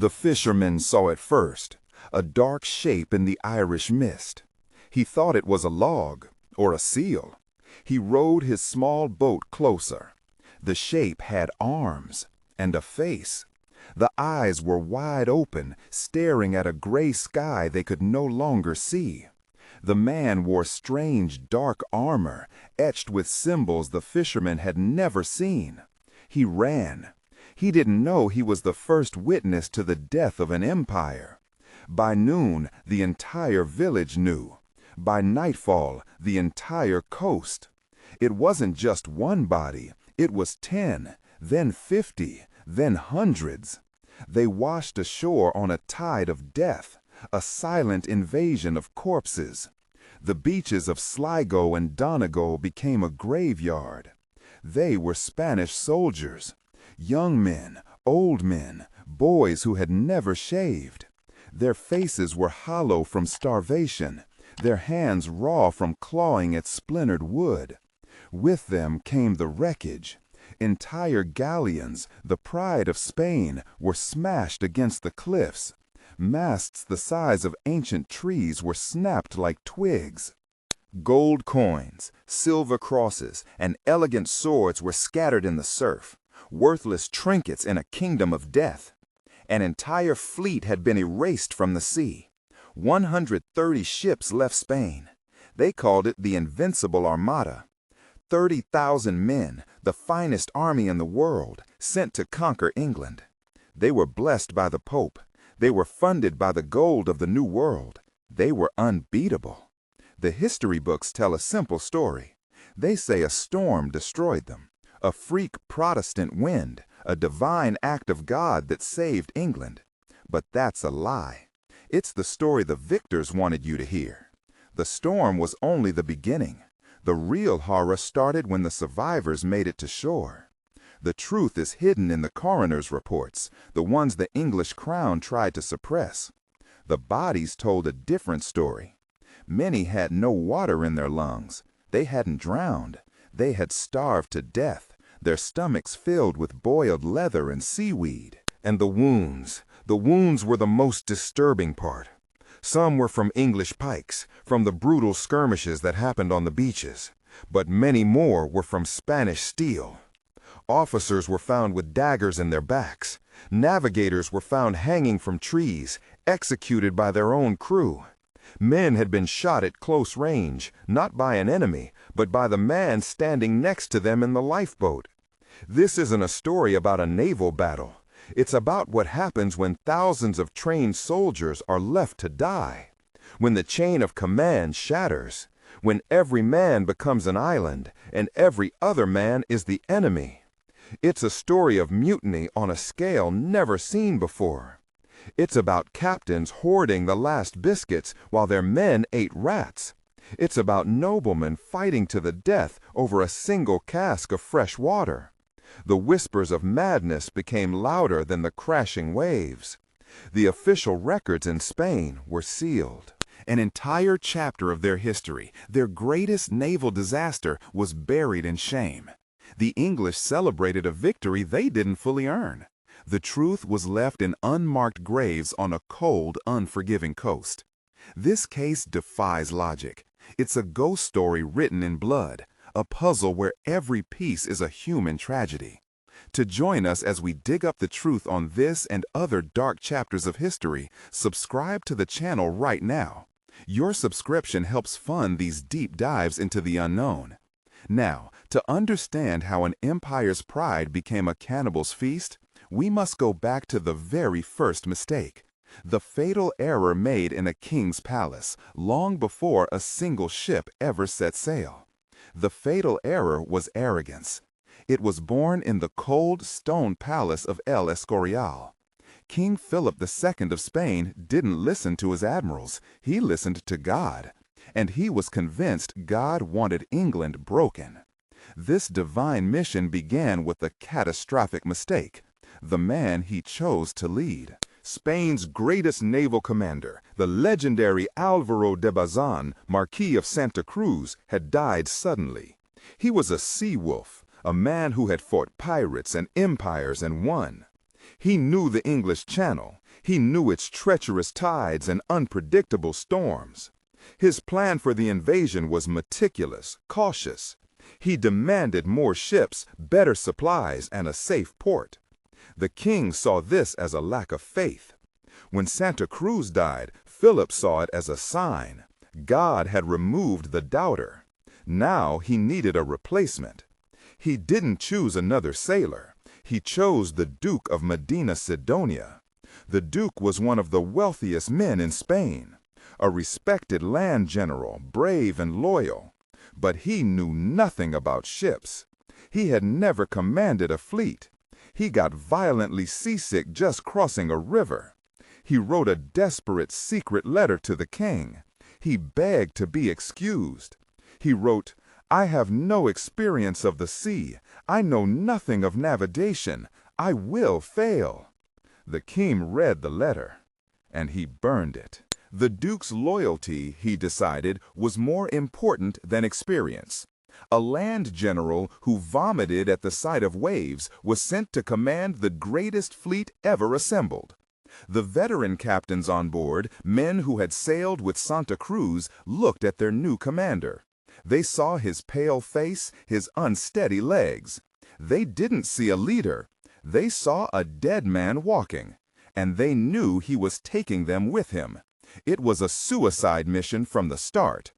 The fisherman saw it first, a dark shape in the Irish mist. He thought it was a log or a seal. He rowed his small boat closer. The shape had arms and a face. The eyes were wide open, staring at a gray sky they could no longer see. The man wore strange dark armor, etched with symbols the fisherman had never seen. He ran. He didn't know he was the first witness to the death of an empire. By noon, the entire village knew. By nightfall, the entire coast. It wasn't just one body, it was 10, then 50, then hundreds. They washed ashore on a tide of death, a silent invasion of corpses. The beaches of Sligo and Donegal became a graveyard. They were Spanish soldiers, young men, old men, boys who had never shaved. Their faces were hollow from starvation, their hands raw from clawing at splintered wood. With them came the wreckage. Entire galleons, the pride of Spain, were smashed against the cliffs. Masts the size of ancient trees were snapped like twigs. Gold coins, silver crosses, and elegant swords were scattered in the surf, worthless trinkets in a kingdom of death. An entire fleet had been erased from the sea. 130 ships left Spain. They called it the Invincible Armada. 30,000 men, the finest army in the world, sent to conquer England. They were blessed by the Pope. They were funded by the gold of the New World. They were unbeatable. The history books tell a simple story. They say a storm destroyed them, a freak Protestant wind, a divine act of God that saved England. But that's a lie. It's the story the victors wanted you to hear. The storm was only the beginning. The real horror started when the survivors made it to shore. The truth is hidden in the coroner's reports, the ones the English crown tried to suppress. The bodies told a different story. Many had no water in their lungs. They hadn't drowned. They had starved to death, their stomachs filled with boiled leather and seaweed. And the wounds were the most disturbing part. Some were from English pikes, from the brutal skirmishes that happened on the beaches, but many more were from Spanish steel. Officers were found with daggers in their backs. Navigators were found hanging from trees, executed by their own crew. Men had been shot at close range, not by an enemy, but by the man standing next to them in the lifeboat. This isn't a story about a naval battle. It's about what happens when thousands of trained soldiers are left to die. When the chain of command shatters. When every man becomes an island and every other man is the enemy. It's a story of mutiny on a scale never seen before. It's about captains hoarding the last biscuits while their men ate rats. It's about noblemen fighting to the death over a single cask of fresh water. The whispers of madness became louder than the crashing waves. The official records in Spain were sealed. An entire chapter of their history, their greatest naval disaster, was buried in shame. The English celebrated a victory they didn't fully earn. The truth was left in unmarked graves on a cold, unforgiving coast. This case defies logic. It's a ghost story written in blood, a puzzle where every piece is a human tragedy. To join us as we dig up the truth on this and other dark chapters of history, subscribe to the channel right now. Your subscription helps fund these deep dives into the unknown. Now, to understand how an empire's pride became a cannibal's feast, we must go back to the very first mistake. The fatal error made in a king's palace, long before a single ship ever set sail. The fatal error was arrogance. It was born in the cold stone palace of El Escorial. King Philip II of Spain didn't listen to his admirals, he listened to God. And he was convinced God wanted England broken. This divine mission began with a catastrophic mistake, the man he chose to lead. Spain's greatest naval commander, the legendary Álvaro de Bazán, Marquis of Santa Cruz, had died suddenly. He was a sea wolf, a man who had fought pirates and empires and won. He knew the English Channel. He knew its treacherous tides and unpredictable storms. His plan for the invasion was meticulous, cautious. He demanded more ships, better supplies, and a safe port. The king saw this as a lack of faith. When Santa Cruz died, Philip saw it as a sign. God had removed the doubter. Now he needed a replacement. He didn't choose another sailor. He chose the Duke of Medina Sidonia. The Duke was one of the wealthiest men in Spain, a respected land general, brave and loyal. But he knew nothing about ships. He had never commanded a fleet. He got violently seasick just crossing a river. He wrote a desperate secret letter to the king. He begged to be excused. He wrote, "I have no experience of the sea. I know nothing of navigation. I will fail." The king read the letter, and he burned it. The Duke's loyalty, he decided, was more important than experience. A land general who vomited at the sight of waves was sent to command the greatest fleet ever assembled. The veteran captains on board, men who had sailed with Santa Cruz, looked at their new commander. They saw his pale face, his unsteady legs. They didn't see a leader. They saw a dead man walking, and they knew he was taking them with him. It was a suicide mission from the start.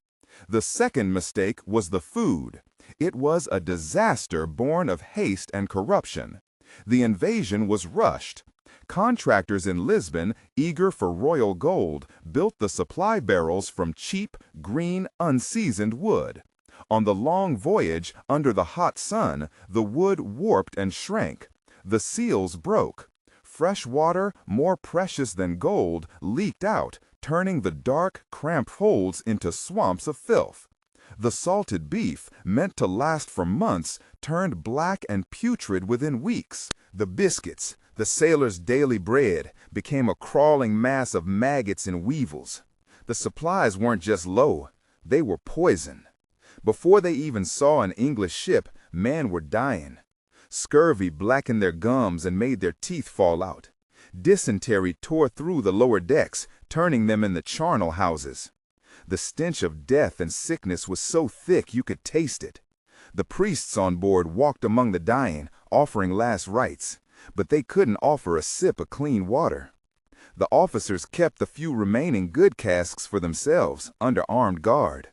The second mistake was the food. It was a disaster born of haste and corruption. The invasion was rushed. Contractors in Lisbon, eager for royal gold, built the supply barrels from cheap, green, unseasoned wood. On the long voyage, under the hot sun, the wood warped and shrank. The seals broke. Fresh water, more precious than gold, leaked out, turning the dark, cramped holds into swamps of filth. The salted beef, meant to last for months, turned black and putrid within weeks. The biscuits, the sailors' daily bread, became a crawling mass of maggots and weevils. The supplies weren't just low, they were poison. Before they even saw an English ship, men were dying. Scurvy blackened their gums and made their teeth fall out. Dysentery tore through the lower decks, turning them into charnel houses. The stench of death and sickness was so thick you could taste it. The priests on board walked among the dying, offering last rites, but they couldn't offer a sip of clean water. The officers kept the few remaining good casks for themselves, under armed guard.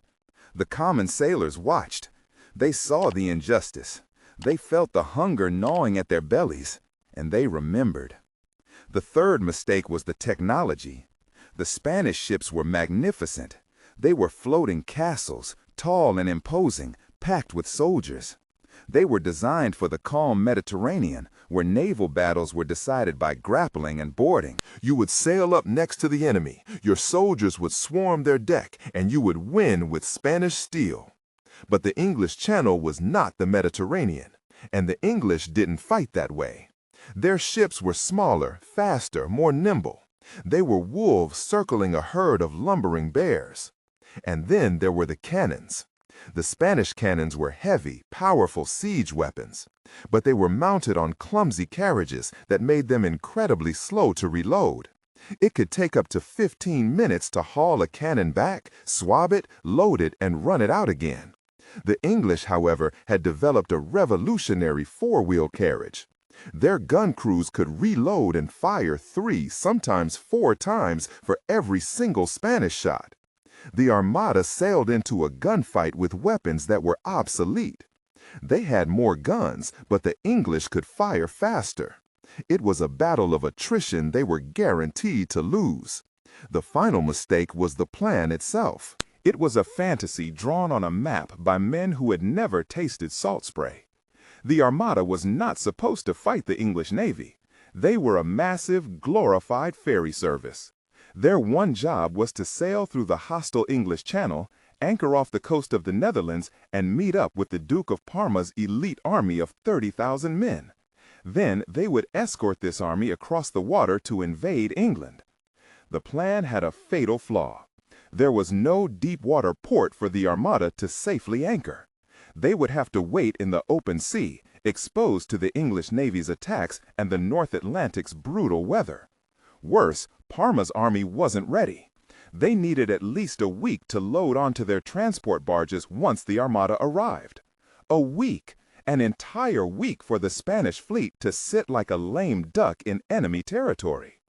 The common sailors watched. They saw the injustice. They felt the hunger gnawing at their bellies, and they remembered. The third mistake was the technology. The Spanish ships were magnificent. They were floating castles, tall and imposing, packed with soldiers. They were designed for the calm Mediterranean, where naval battles were decided by grappling and boarding. You would sail up next to the enemy, your soldiers would swarm their deck, and you would win with Spanish steel. But the English Channel was not the Mediterranean, and the English didn't fight that way. Their ships were smaller, faster, more nimble. They were wolves circling a herd of lumbering bears. And then there were the cannons. The Spanish cannons were heavy, powerful siege weapons, but they were mounted on clumsy carriages that made them incredibly slow to reload. It could take up to 15 minutes to haul a cannon back, swab it, load it, and run it out again. The English, however, had developed a revolutionary four-wheel carriage. Their gun crews could reload and fire 3, sometimes 4 times for every single Spanish shot. The Armada sailed into a gunfight with weapons that were obsolete. They had more guns, but the English could fire faster. It was a battle of attrition they were guaranteed to lose. The final mistake was the plan itself. It was a fantasy drawn on a map by men who had never tasted salt spray. The Armada was not supposed to fight the English Navy. They were a massive, glorified ferry service. Their one job was to sail through the hostile English Channel, anchor off the coast of the Netherlands, and meet up with the Duke of Parma's elite army of 30,000 men. Then they would escort this army across the water to invade England. The plan had a fatal flaw. There was no deep-water port for the Armada to safely anchor. They would have to wait in the open sea, exposed to the English Navy's attacks and the North Atlantic's brutal weather. Worse, Parma's army wasn't ready. They needed at least a week to load onto their transport barges once the Armada arrived. A week! An entire week for the Spanish fleet to sit like a lame duck in enemy territory.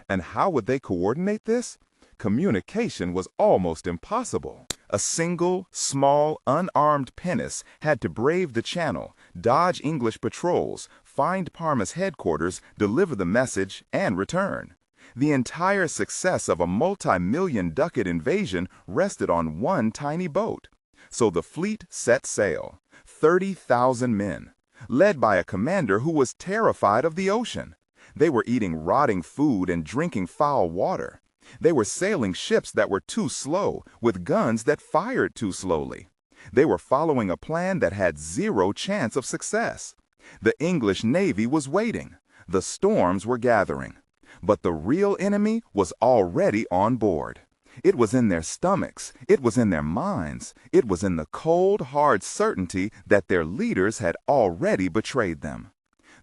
And how would they coordinate this? Communication was almost impossible. A single, small, unarmed pinnace had to brave the channel, dodge English patrols, find Parma's headquarters, deliver the message, and return. The entire success of a multi-million ducat invasion rested on one tiny boat. So the fleet set sail. 30,000 men, led by a commander who was terrified of the ocean. They were eating rotting food and drinking foul water. They were sailing ships that were too slow, with guns that fired too slowly. They were following a plan that had zero chance of success. The English Navy was waiting. The storms were gathering. But the real enemy was already on board. It was in their stomachs, it was in their minds, it was in the cold, hard certainty that their leaders had already betrayed them.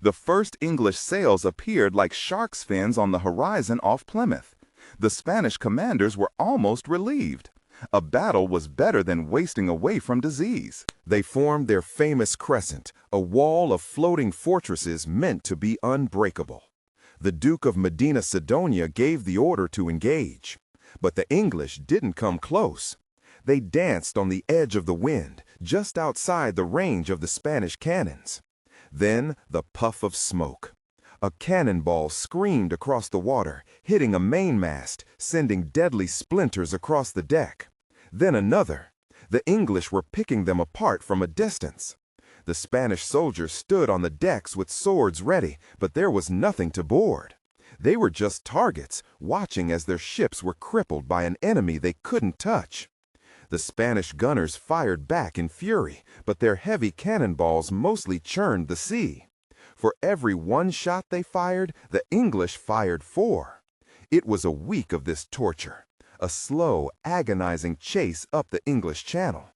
The first English sails appeared like shark's fins on the horizon off Plymouth. The Spanish commanders were almost relieved. A battle was better than wasting away from disease. They formed their famous crescent, a wall of floating fortresses meant to be unbreakable. The Duke of Medina Sidonia gave the order to engage. But the English didn't come close. They danced on the edge of the wind, just outside the range of the Spanish cannons. Then the puff of smoke. A cannonball screamed across the water, hitting a mainmast, sending deadly splinters across the deck. Then another. The English were picking them apart from a distance. The Spanish soldiers stood on the decks with swords ready, but there was nothing to board. They were just targets, watching as their ships were crippled by an enemy they couldn't touch. The Spanish gunners fired back in fury, but their heavy cannonballs mostly churned the sea. For every one shot they fired, the English fired 4. It was a week of this torture, a slow, agonizing chase up the English Channel.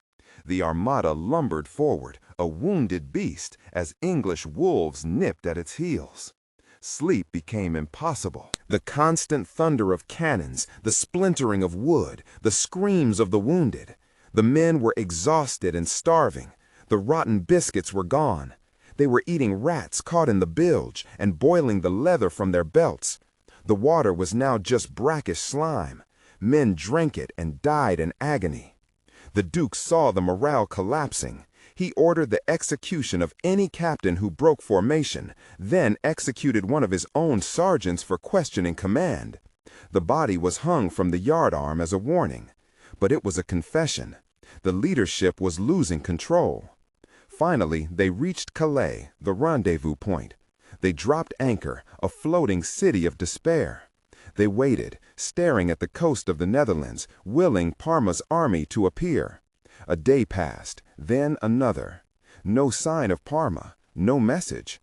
The Armada lumbered forward, a wounded beast, as English wolves nipped at its heels. Sleep became impossible. The constant thunder of cannons, the splintering of wood, the screams of the wounded. The men were exhausted and starving. The rotten biscuits were gone. They were eating rats caught in the bilge and boiling the leather from their belts. The water was now just brackish slime. Men drank it and died in agony. The Duke saw the morale collapsing. He ordered the execution of any captain who broke formation, then executed one of his own sergeants for questioning command. The body was hung from the yardarm as a warning. But it was a confession. The leadership was losing control. Finally, they reached Calais, the rendezvous point. They dropped anchor, a floating city of despair. They waited, staring at the coast of the Netherlands, willing Parma's army to appear. A day passed, then another. No sign of Parma, no message.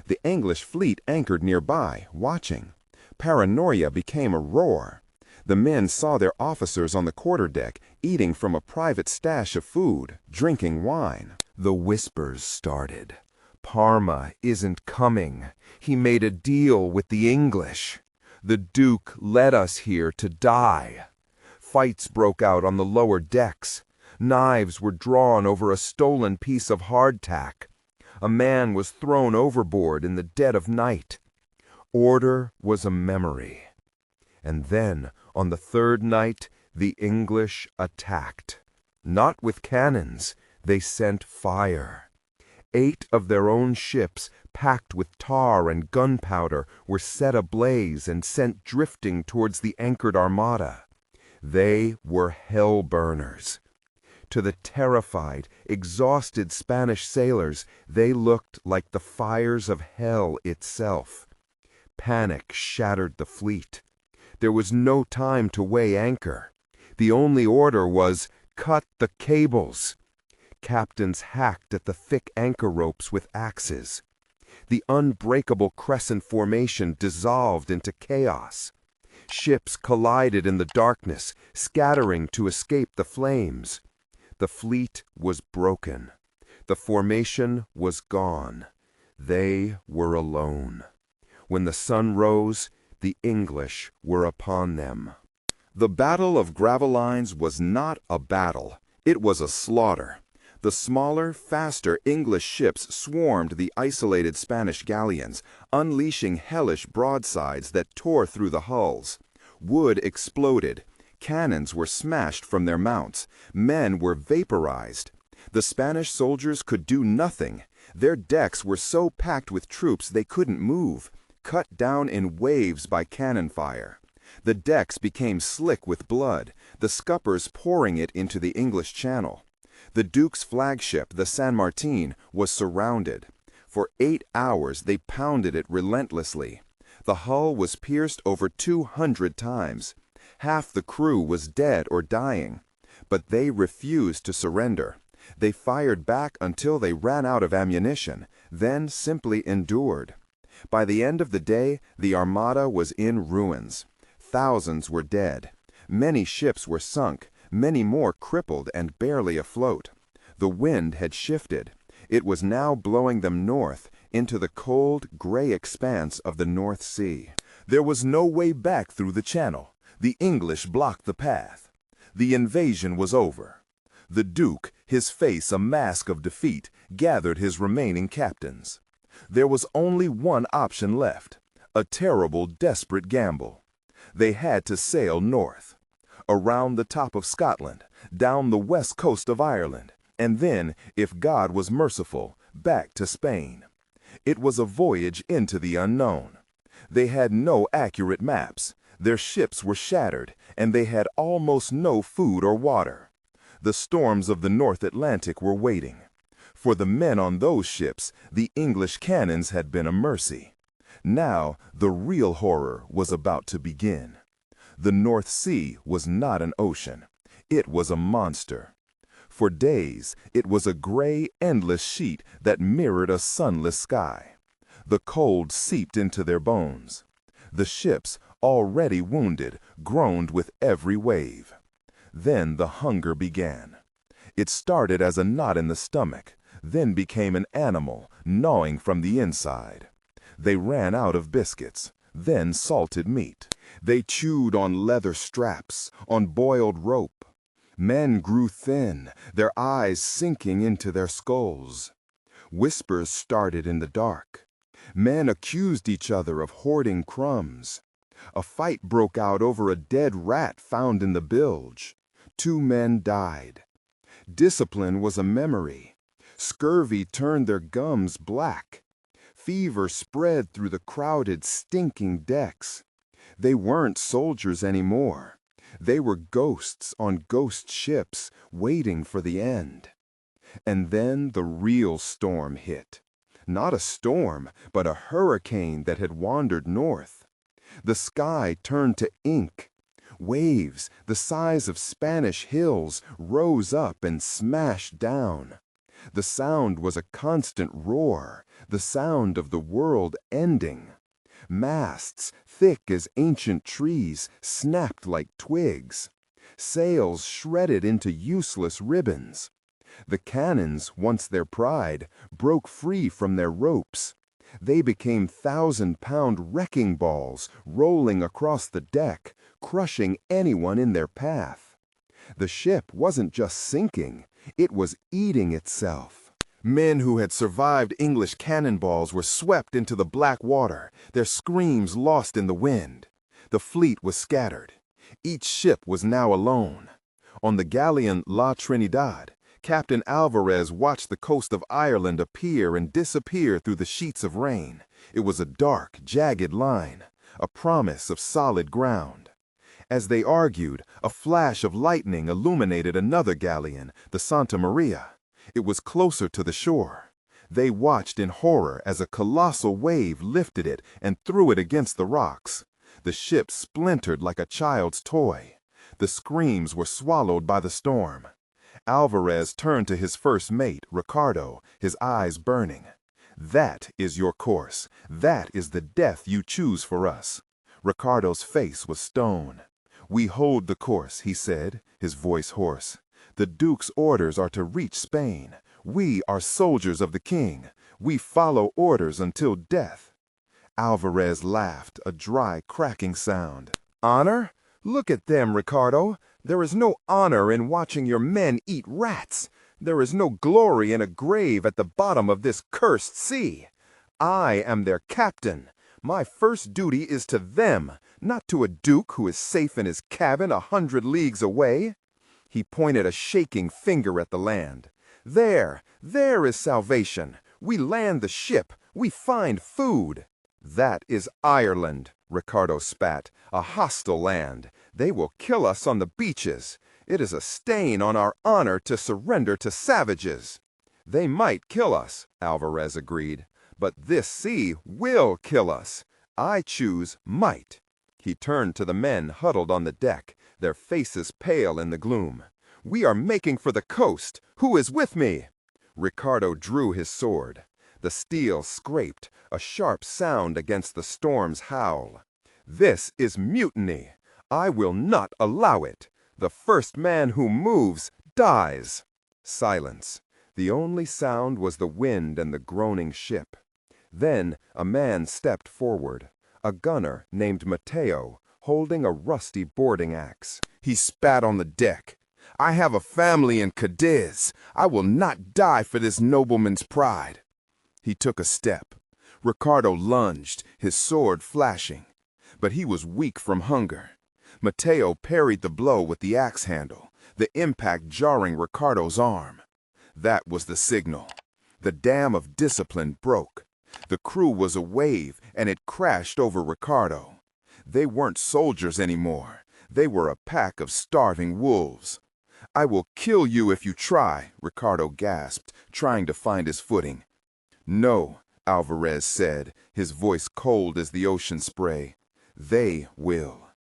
The English fleet anchored nearby, watching. Paranoia became a roar. The men saw their officers on the quarterdeck, eating from a private stash of food, drinking wine. The whispers started. Parma isn't coming. He made a deal with the English. The Duke led us here to die. Fights broke out on the lower decks. Knives were drawn over a stolen piece of hardtack. A man was thrown overboard in the dead of night. Order was a memory. And then, on the third night, the English attacked. Not with cannons, they sent fire. 8 of their own ships, packed with tar and gunpowder, were set ablaze and sent drifting towards the anchored Armada. They were hell-burners. To the terrified, exhausted Spanish sailors, they looked like the fires of hell itself. Panic shattered the fleet. There was no time to weigh anchor. The only order was, cut the cables. Captains hacked at the thick anchor ropes with axes. The unbreakable crescent formation dissolved into chaos. Ships collided in the darkness, scattering to escape the flames. The fleet was broken. The formation was gone. They were alone. When the sun rose, the English were upon them. The Battle of Gravelines was not a battle, it was a slaughter. The smaller, faster English ships swarmed the isolated Spanish galleons, unleashing hellish broadsides that tore through the hulls. Wood exploded. Cannons were smashed from their mounts. Men were vaporized. The Spanish soldiers could do nothing. Their decks were so packed with troops they couldn't move, cut down in waves by cannon fire. The decks became slick with blood, the scuppers pouring it into the English Channel. The Duke's flagship, the San Martin, was surrounded. For 8 hours they pounded it relentlessly. The hull was pierced over 200 times. Half the crew was dead or dying. But they refused to surrender. They fired back until they ran out of ammunition, then simply endured. By the end of the day, the Armada was in ruins. Thousands were dead. Many ships were sunk, many more crippled and barely afloat. The wind had shifted. It was now blowing them north into the cold, gray expanse of the North Sea. There was no way back through the channel. The English blocked the path. The invasion was over. The Duke, his face a mask of defeat, gathered his remaining captains. There was only one option left, a terrible, desperate gamble. They had to sail north, around the top of Scotland, down the west coast of Ireland, and then, if God was merciful, back to Spain. It was a voyage into the unknown. They had no accurate maps, their ships were shattered, and they had almost no food or water. The storms of the North Atlantic were waiting. For the men on those ships, the English cannons had been a mercy. Now, the real horror was about to begin. The North Sea was not an ocean. It was a monster. For days, it was a gray, endless sheet that mirrored a sunless sky. The cold seeped into their bones. The ships, already wounded, groaned with every wave. Then the hunger began. It started as a knot in the stomach, then became an animal, gnawing from the inside. They ran out of biscuits, then salted meat. They chewed on leather straps, on boiled rope. Men grew thin, their eyes sinking into their skulls. Whispers started in the dark. Men accused each other of hoarding crumbs. A fight broke out over a dead rat found in the bilge. 2 men died. Discipline was a memory. Scurvy turned their gums black. Fever spread through the crowded, stinking decks. They weren't soldiers anymore. They were ghosts on ghost ships, waiting for the end. And then the real storm hit. Not a storm, but a hurricane that had wandered north. The sky turned to ink. Waves, the size of Spanish hills, rose up and smashed down. The sound was a constant roar, the sound of the world ending. Masts, thick as ancient trees, snapped like twigs. Sails shredded into useless ribbons. The cannons, once their pride, broke free from their ropes. They became 1,000-pound wrecking balls, rolling across the deck, crushing anyone in their path. The ship wasn't just sinking, it was eating itself. Men who had survived English cannonballs were swept into the black water, their screams lost in the wind. The fleet was scattered. Each ship was now alone. On the galleon La Trinidad, Captain Alvarez watched the coast of Ireland appear and disappear through the sheets of rain. It was a dark, jagged line, a promise of solid ground. As they argued, a flash of lightning illuminated another galleon, the Santa Maria. It was closer to the shore. They watched in horror as a colossal wave lifted it and threw it against the rocks. The ship splintered like a child's toy. The screams were swallowed by the storm. Alvarez turned to his first mate, Ricardo, his eyes burning. "That is your course. That is the death you choose for us." Ricardo's face was stone. "We hold the course," he said, his voice hoarse. "The Duke's orders are to reach Spain. We are soldiers of the King. We follow orders until death." Alvarez laughed, a dry, cracking sound. "Honor? Look at them, Ricardo. There is no honor in watching your men eat rats. There is no glory in a grave at the bottom of this cursed sea. I am their captain. My first duty is to them, not to a duke who is safe in his cabin 100 leagues away." He pointed a shaking finger at the land. There is salvation. We land the ship. We find food." "That is Ireland," Ricardo spat. "A hostile land. They will kill us on the beaches. It is a stain on our honor to surrender to savages." "They might kill us," Alvarez agreed. "But this sea will kill us. I choose might." He turned to the men huddled on the deck, their faces pale in the gloom. "We are making for the coast. Who is with me?" Ricardo drew his sword. The steel scraped, a sharp sound against the storm's howl. "This is mutiny. I will not allow it. The first man who moves dies." Silence. The only sound was the wind and the groaning ship. Then a man stepped forward, a gunner named Mateo, holding a rusty boarding axe. He spat on the deck. "I have a family in Cadiz. I will not die for this nobleman's pride." He took a step. Ricardo lunged, his sword flashing. But he was weak from hunger. Mateo parried the blow with the axe handle, the impact jarring Ricardo's arm. That was the signal. The dam of discipline broke. The crew was a wave, and it crashed over Ricardo. They weren't soldiers anymore. They were a pack of starving wolves. "I will kill you if you try," Ricardo gasped, trying to find his footing. "No," Alvarez said, his voice cold as the ocean spray. "They will."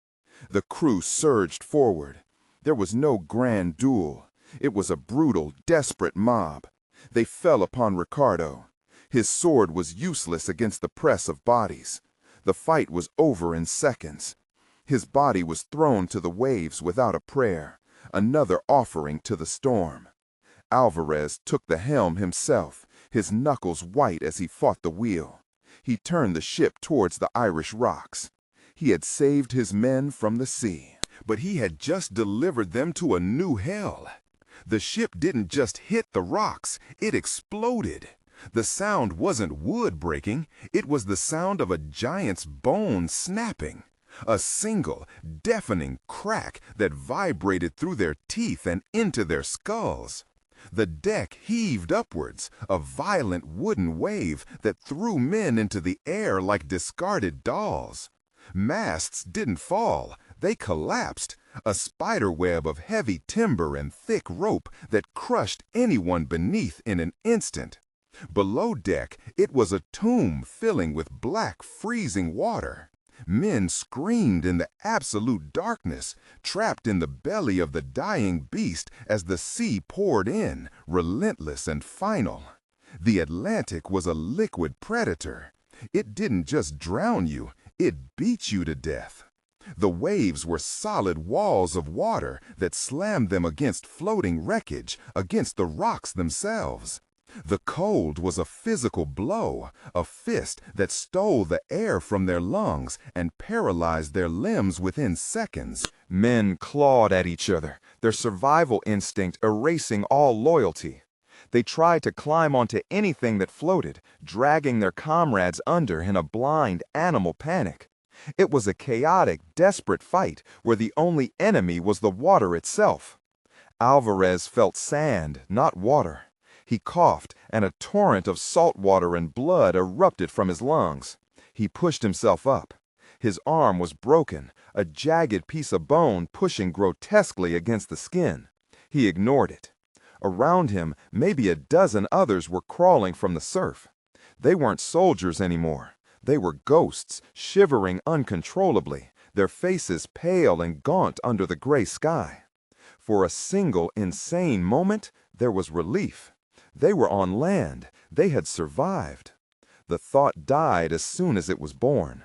The crew surged forward. There was no grand duel. It was a brutal, desperate mob. They fell upon Ricardo. His sword was useless against the press of bodies. The fight was over in seconds. His body was thrown to the waves without a prayer, another offering to the storm. Alvarez took the helm himself, his knuckles white as he fought the wheel. He turned the ship towards the Irish rocks. He had saved his men from the sea, but he had just delivered them to a new hell. The ship didn't just hit the rocks, it exploded. The sound wasn't wood breaking, it was the sound of a giant's bone snapping. A single, deafening crack that vibrated through their teeth and into their skulls. The deck heaved upwards, a violent wooden wave that threw men into the air like discarded dolls. Masts didn't fall, they collapsed, a spiderweb of heavy timber and thick rope that crushed anyone beneath in an instant. Below deck, it was a tomb filling with black, freezing water. Men screamed in the absolute darkness, trapped in the belly of the dying beast as the sea poured in, relentless and final. The Atlantic was a liquid predator. It didn't just drown you, it beat you to death. The waves were solid walls of water that slammed them against floating wreckage, against the rocks themselves. The cold was a physical blow, a fist that stole the air from their lungs and paralyzed their limbs within seconds. Men clawed at each other, their survival instinct erasing all loyalty. They tried to climb onto anything that floated, dragging their comrades under in a blind animal panic. It was a chaotic, desperate fight where the only enemy was the water itself. Alvarez felt sand, not water. He coughed, and a torrent of salt water and blood erupted from his lungs. He pushed himself up. His arm was broken, a jagged piece of bone pushing grotesquely against the skin. He ignored it. Around him, maybe a dozen others were crawling from the surf. They weren't soldiers anymore. They were ghosts, shivering uncontrollably, their faces pale and gaunt under the gray sky. For a single insane moment, there was relief. They were on land. They had survived. The thought died as soon as it was born.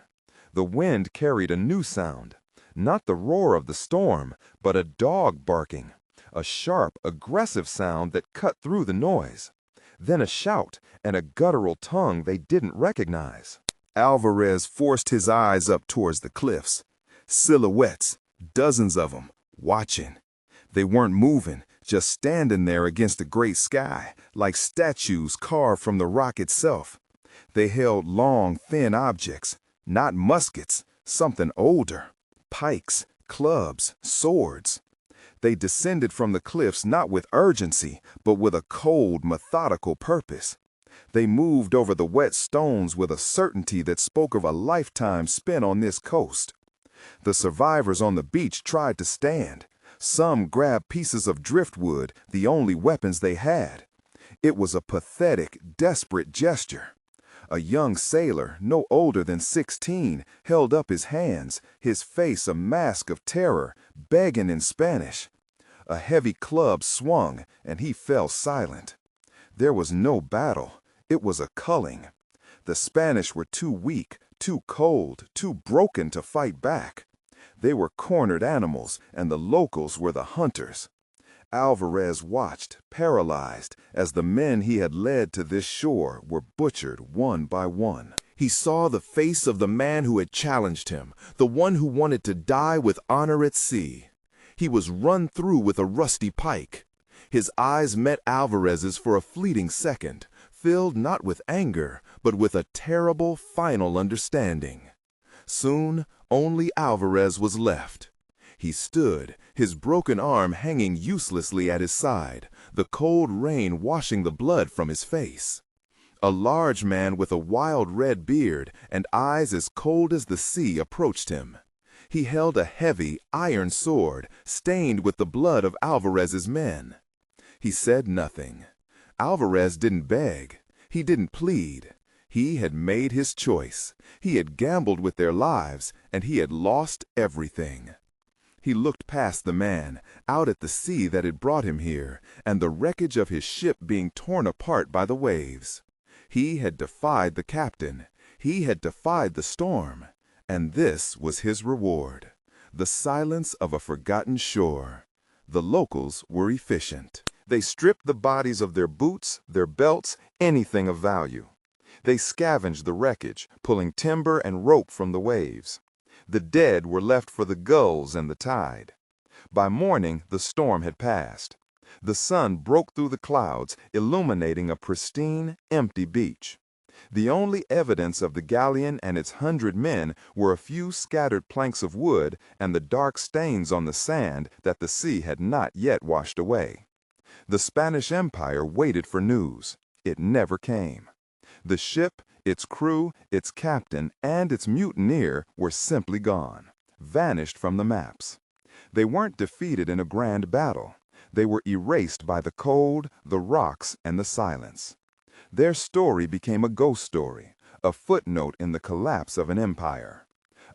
The wind carried a new sound. Not the roar of the storm, but a dog barking. A sharp, aggressive sound that cut through the noise. Then a shout and a guttural tongue they didn't recognize. Alvarez forced his eyes up towards the cliffs. Silhouettes, dozens of them, watching. They weren't moving, just standing there against the great sky, like statues carved from the rock itself. They held long, thin objects, not muskets, something older. Pikes, clubs, swords. They descended from the cliffs not with urgency, but with a cold, methodical purpose. They moved over the wet stones with a certainty that spoke of a lifetime spent on this coast. The survivors on the beach tried to stand. Some grabbed pieces of driftwood, the only weapons they had. It was a pathetic, desperate gesture. A young sailor, no older than 16, held up his hands, his face a mask of terror, begging in Spanish. A heavy club swung, and he fell silent. There was no battle. It was a culling. The Spanish were too weak, too cold, too broken to fight back. They were cornered animals, and the locals were the hunters. Alvarez watched, paralyzed, as the men he had led to this shore were butchered one by one. He saw the face of the man who had challenged him, the one who wanted to die with honor at sea. He was run through with a rusty pike. His eyes met Alvarez's for a fleeting second, filled not with anger, but with a terrible final understanding. Soon, only Alvarez was left. He stood, his broken arm hanging uselessly at his side, the cold rain washing the blood from his face. A large man with a wild red beard and eyes as cold as the sea approached him. He held a heavy, iron sword, stained with the blood of Alvarez's men. He said nothing. Alvarez didn't beg. He didn't plead. He had made his choice. He had gambled with their lives, and he had lost everything. He looked past the man, out at the sea that had brought him here, and the wreckage of his ship being torn apart by the waves. He had defied the captain. He had defied the storm. And this was his reward. The silence of a forgotten shore. The locals were efficient. They stripped the bodies of their boots, their belts, anything of value. They scavenged the wreckage, pulling timber and rope from the waves. The dead were left for the gulls and the tide. By morning, the storm had passed. The sun broke through the clouds, illuminating a pristine, empty beach. The only evidence of the galleon and its 100 men were a few scattered planks of wood and the dark stains on the sand that the sea had not yet washed away. The Spanish Empire waited for news. It never came. The ship, its crew, its captain, and its mutineer were simply gone, vanished from the maps. They weren't defeated in a grand battle. They were erased by the cold, the rocks, and the silence. Their story became a ghost story, a footnote in the collapse of an empire.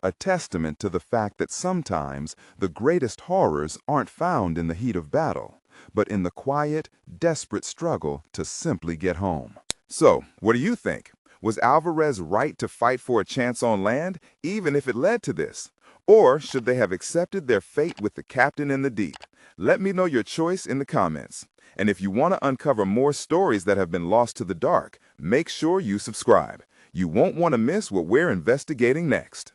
A testament to the fact that sometimes the greatest horrors aren't found in the heat of battle, but in the quiet, desperate struggle to simply get home. So, what do you think? Was Alvarez right to fight for a chance on land, even if it led to this? Or should they have accepted their fate with the captain in the deep? Let me know your choice in the comments. And if you want to uncover more stories that have been lost to the dark, make sure you subscribe. You won't want to miss what we're investigating next.